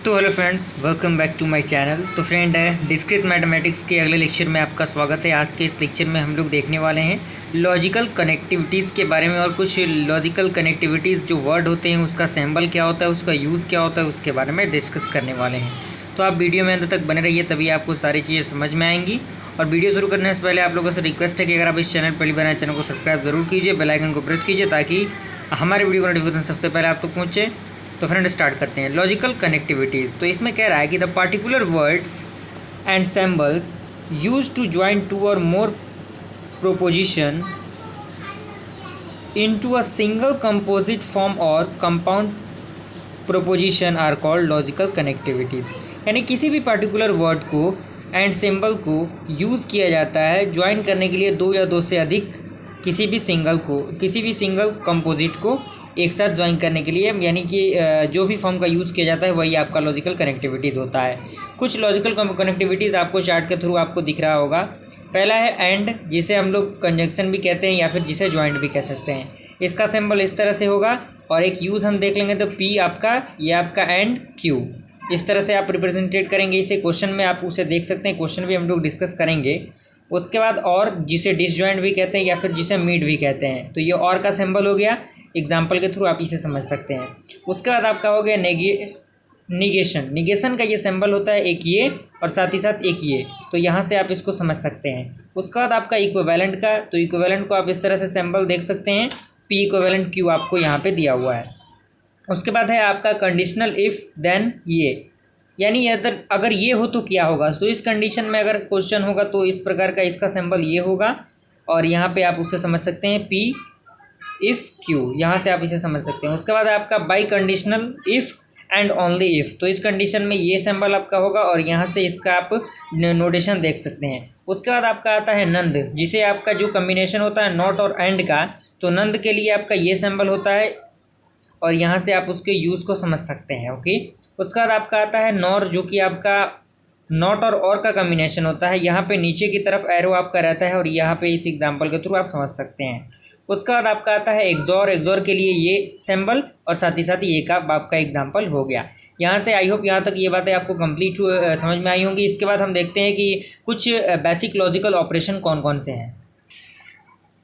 तो hello friends, welcome back to my channel. तो friend discrete mathematics के अगले लेक्चर में आपका स्वागत है। आज के इस लेक्चर में हम लोग देखने वाले हैं लॉजिकल कनेक्टिविटीज़ के बारे में और कुछ लॉजिकल कनेक्टिविटीज़ जो वर्ड होते हैं उसका सिंबल क्या होता है, उसका यूज़ क्या होता है, उसके बारे में डिस्कस करने वाले हैं। तो आप वीडियो में अंत तक बने रहिए, तभी आपको सारी चीज़ें समझ में आएंगी। और वीडियो शुरू करने से पहले आप लोगों से रिक्वेस्ट है कि अगर आप इस चैनल पहली बार आए, चैनल को सब्सक्राइब जरूर कीजिए, बेल आइकन को प्रेस कीजिए ताकि हमारे वीडियो का नोटिफिकेशन सबसे पहले आप तक पहुँचे। तो फ्रेंड स्टार्ट करते हैं। लॉजिकल कनेक्टिविटीज़, तो इसमें कह रहा है कि the particular words and symbols use to join two और more proposition into a single composite form और compound proposition are called logical connectivities. यानी किसी भी पार्टिकुलर वर्ड को एंड सिंबल को यूज़ किया जाता है ज्वाइन करने के लिए दो या दो से अधिक किसी भी सिंगल कंपोजिट को एक साथ ज्वाइन करने के लिए, यानी कि जो भी फॉर्म का यूज़ किया जाता है वही आपका लॉजिकल कनेक्टिविटीज़ होता है। कुछ लॉजिकल कनेक्टिविटीज़ आपको चार्ट के थ्रू आपको दिख रहा होगा। पहला है एंड, जिसे हम लोग कंजंक्शन भी कहते हैं या फिर जिसे ज्वाइंट भी कह सकते हैं। इसका सिंबल इस तरह से होगा और एक यूज़ हम देख लेंगे तो पी आपका, ये आपका एंड क्यू, इस तरह से आप रिप्रेजेंटेट करेंगे इसे। क्वेश्चन में आप उसे देख सकते हैं, क्वेश्चन भी हम लोग डिस्कस करेंगे। उसके बाद और, जिसे डिसजॉइंट भी कहते हैं या फिर जिसे मीट भी कहते हैं, तो ये और का सिंबल हो गया। एग्जाम्पल के थ्रू आप इसे समझ सकते हैं। उसके बाद आपका हो गया निगेशन का ये सिंबल होता है, एक ये और साथ ही साथ एक ये, तो यहाँ से आप इसको समझ सकते हैं। उसके बाद आपका इक्विवेलेंट का, तो इक्विवेलेंट को आप इस तरह से सिंबल देख सकते हैं, पी इक्विवेलेंट क्यू आपको यहाँ पे दिया हुआ है। उसके बाद है आपका कंडीशनल इफ़ देन ये, यानी अगर ये हो तो क्या होगा। तो इस कंडीशन में अगर क्वेश्चन होगा तो इस प्रकार का इसका सिंबल ये होगा और यहाँ पे आप उसे समझ सकते हैं पी इफ़ क्यू, यहाँ से आप इसे समझ सकते हैं। उसके बाद आपका by conditional if and only if, तो इस कंडीशन में ये सिंबल आपका होगा और यहाँ से इसका आप नोटेशन देख सकते हैं। उसके बाद आपका आता है नंद, जिसे आपका जो कम्बिनेशन होता है नॉट और एंड का, तो नंद के लिए आपका ये सिंबल होता है और यहाँ से आप उसके यूज़ को समझ सकते हैं। ओके। उसके बाद आपका आता है नॉर, जो कि आपका नॉट और का कम्बिनेशन होता है। यहाँ पे नीचे की तरफ एरो आपका रहता है और यहाँ पे इस एग्जांपल के थ्रू आप समझ सकते हैं। उसके बाद आपका आता है एक्सोर के लिए ये सिंबल और साथ ही साथ ये का आपका एग्जांपल हो गया। यहाँ से आई होप यहाँ तक ये बातें आपको कंप्लीट समझ में आई होंगी। इसके बाद हम देखते हैं कि कुछ बेसिक लॉजिकल ऑपरेशन कौन कौन से हैं।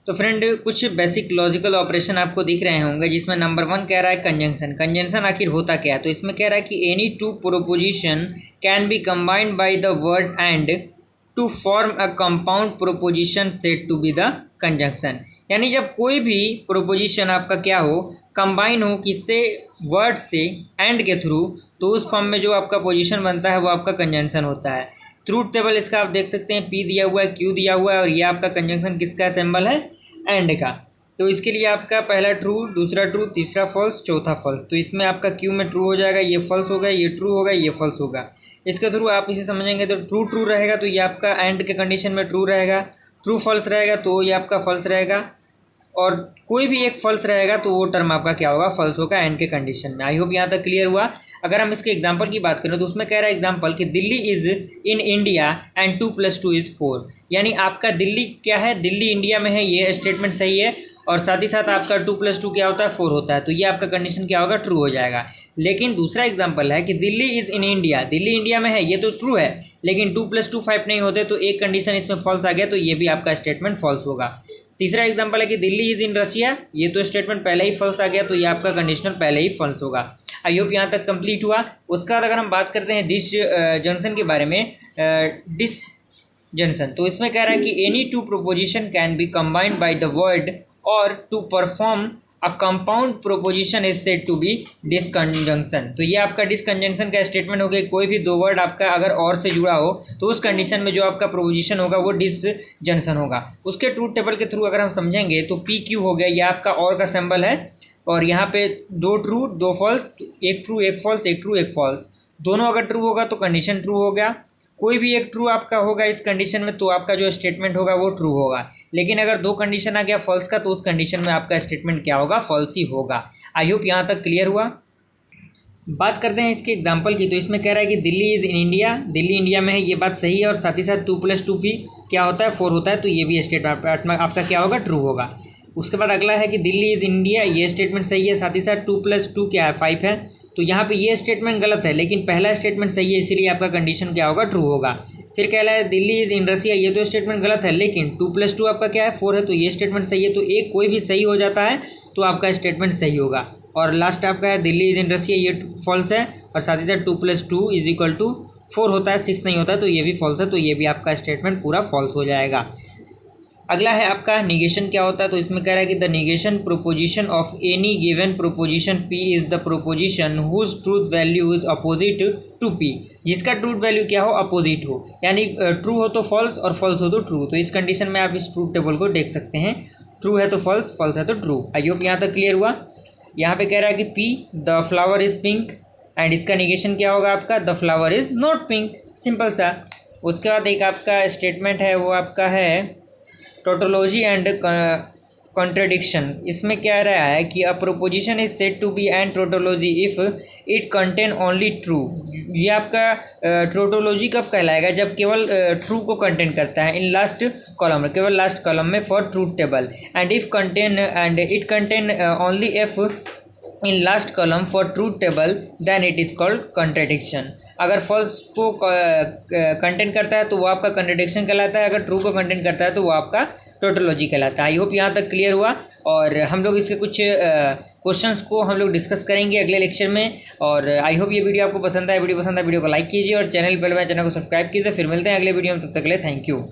तो फ्रेंड कुछ बेसिक लॉजिकल ऑपरेशन आपको दिख रहे होंगे, जिसमें नंबर 1 कह रहा है कंजंक्शन। कंजंक्शन आखिर होता क्या है, तो इसमें कह रहा है कि any two proposition can be combined by the word and to form a compound proposition said to be the conjunction. यानी जब कोई भी प्रोपोजिशन आपका क्या हो, कंबाइन हो किससे, वर्ड से एंड के थ्रू, तो उस फॉर्म में जो आपका पोजीशन बनता है वो आपका कंजंक्शन होता है। ट्रूथ टेबल इसका आप देख सकते हैं, पी दिया हुआ है, क्यू दिया हुआ है और ये आपका कंजंक्शन किसका सिंबल है, एंड का। तो इसके लिए आपका पहला ट्रू, दूसरा ट्रू, तीसरा फॉल्स, चौथा फॉल्स। तो इसमें आपका क्यू में ट्रू हो जाएगा, ये फॉल्स होगा, ये ट्रू होगा, ये फॉल्स होगा। इसके थ्रू आप इसे समझेंगे तो ट्रू रहेगा तो ये आपका एंड के कंडीशन में ट्रू रहेगा, ट्रू फॉल्स रहेगा तो ये आपका फॉल्स रहेगा और कोई भी एक फॉल्स रहेगा तो वो टर्म आपका क्या होगा, फॉल्स होगा एंड के कंडीशन में। आई होप यहाँ तक क्लियर हुआ। अगर हम इसके एग्जांपल की बात करें तो उसमें कह रहा है एग्जांपल कि Delhi is in India and 2 + 2 = 4, यानी आपका दिल्ली क्या है, दिल्ली इंडिया में है, ये स्टेटमेंट सही है और साथ ही साथ आपका 2 + 2 क्या होता है, 4 होता है, तो ये आपका कंडीशन क्या होगा, ट्रू हो जाएगा। लेकिन दूसरा एग्जाम्पल है कि Delhi is in India, Delhi India में है, ये तो ट्रू है, लेकिन 2 + 2 5 नहीं होते तो एक कंडीशन इसमें फॉल्स आ गया, तो ये भी आपका स्टेटमेंट फॉल्स होगा। तीसरा एग्जांपल है कि दिल्ली इज़ इन रशिया, ये तो स्टेटमेंट पहले ही फॉल्स आ गया, तो ये आपका कंडीशनल पहले ही फॉल्स होगा। आई होप यहाँ तक कंप्लीट हुआ। उसका अगर हम बात करते हैं डिसजंक्शन के बारे में, डिसजंक्शन, तो इसमें कह रहा है कि any two proposition can be combined by the word और to perform a compound proposition is said to be disjunction. तो ये आपका डिसकंजंक्शन का स्टेटमेंट हो गया। कोई भी दो वर्ड आपका अगर और से जुड़ा हो तो उस कंडीशन में जो आपका प्रोपोजिशन होगा वो डिसजंक्शन होगा। उसके ट्रूथ टेबल के थ्रू अगर हम समझेंगे तो पी क्यू हो गया, ये आपका और का सिंबल है और यहाँ पे 2 ट्रू 2 फॉल्स, एक ट्रू एक फॉल्स, एक ट्रू एक फॉल्स, दोनों अगर ट्रू होगा तो कंडीशन ट्रू हो गया। कोई भी एक ट्रू आपका होगा इस कंडीशन में तो आपका जो स्टेटमेंट होगा वो ट्रू होगा। लेकिन अगर दो कंडीशन आ गया फॉल्स का तो उस कंडीशन में आपका स्टेटमेंट क्या होगा, फॉल्स ही होगा। आई होप यहाँ तक क्लियर हुआ। बात करते हैं इसके एग्जांपल की, तो इसमें कह रहा है कि Delhi is in India, Delhi India में है, ये बात सही है और साथ ही साथ 2 + 2 भी क्या होता है, 4 होता है, तो ये भी स्टेटमेंट आपका क्या होगा, ट्रू होगा। उसके बाद अगला है कि दिल्ली इज़ इंडिया, ये स्टेटमेंट सही है, साथ ही साथ 2 + 2 क्या है, 5 है, तो यहाँ पे ये स्टेटमेंट गलत है, लेकिन पहला स्टेटमेंट सही है, इसीलिए आपका कंडीशन क्या होगा, ट्रू होगा। फिर कह रहा है दिल्ली इज़ इन रसिया, ये तो स्टेटमेंट गलत है, लेकिन 2+2 आपका क्या है 4 है, तो ये स्टेटमेंट सही है। तो एक कोई भी सही हो जाता है तो आपका स्टेटमेंट सही होगा। और लास्ट आपका है दिल्ली इज़ इन रसिया, ये फॉल्स है, और साथ ही साथ 2+2 = 4 होता है, 6 नहीं होता, तो ये भी फॉल्स है, तो ये भी आपका स्टेटमेंट पूरा फॉल्स हो जाएगा। अगला है आपका निगेशन क्या होता है, तो इसमें कह रहा है कि the negation proposition of any given proposition P is the proposition whose truth value is opposite to P, जिसका ट्रूथ वैल्यू क्या हो, अपोजिट हो, यानी ट्रू हो तो फॉल्स और फॉल्स हो तो ट्रू। तो इस कंडीशन में आप इस ट्रूथ टेबल को देख सकते हैं, ट्रू है तो फॉल्स, फॉल्स है तो ट्रू। आई होप यहाँ तक क्लियर हुआ। यहाँ पे कह रहा है कि P the flower is pink, and इसका निगेशन क्या होगा आपका, the flower is not pink, simple सा। उसके बाद एक आपका स्टेटमेंट है, वो आपका है टोटोलॉजी एंड कॉन्ट्रडिक्शन। इसमें क्या रहा है कि a proposition is said to be and tautology if it contain only true. ये आपका टोटोलॉजी कब कहलाएगा, जब केवल ट्रू को कंटेन करता है इन लास्ट कॉलम में, केवल लास्ट कॉलम में for truth table, and it contain only F in last column for truth table, then it is called contradiction. अगर फॉल्स को कंटेंट करता है तो वो आपका कॉन्ट्रडिक्शन कहलाता है, अगर ट्रू को कंटेंट करता है तो वो आपका टोटोलॉजी कहलाता है। आई होप यहाँ तक क्लियर हुआ, और हम लोग इसके कुछ क्वेश्चंस को हम लोग डिस्कस करेंगे अगले लेक्चर में। और आई होप ये वीडियो आपको पसंद आए, वीडियो पसंद आए वीडियो को लाइक कीजिए, और चैनल पर चैनल को सब्सक्राइब कीजिए। फिर मिलते हैं अगले वीडियो में, तब तक के लिए थैंक यू।